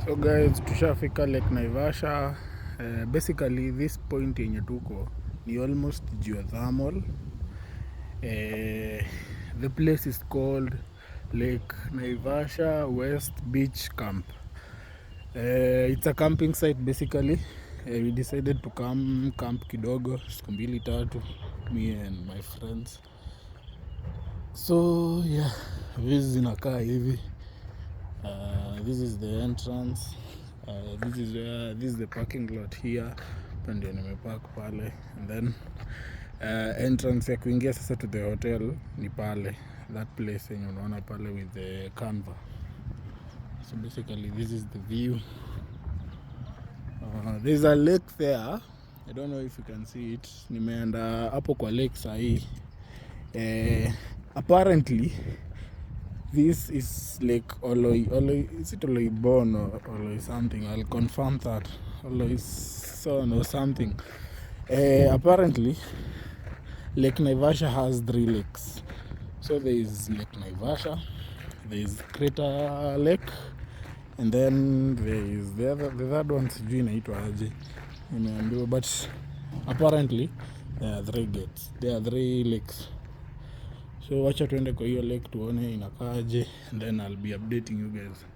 So guys, tushafika Lake Naivasha. Basically this point yenye tuko ni almost geothermal. The place is called Lake Naivasha West Beach Camp. It's a camping site basically. We decided to come camp kidogo siku mbili tatu, me and my friends. So yeah, this zinakaa hivi. This is the entrance. This is the parking lot here. Ndio nimepark pale, and then entrance ya kuingia sasa to the hotel ni pale, that place yenye unaona pale with the canva. So basically this is the view. There's a lake there. I don't know if you can see it. Nimeenda hapo kwa lake sahi. Apparently this is like Oloi, is it Oloibon or Oloi something? I'll confirm that. Oloison or something. Apparently Lake Naivasha has 3 lakes. So there is Lake Naivasha, there is Crater Lake, and then there is the third one, sijui inaitwa aje, nimeambiwa, but apparently there are 3 gates, there are 3 lakes. So wacha tuende kwa hiyo lake tuone inakaaje, and then I'll be updating you guys.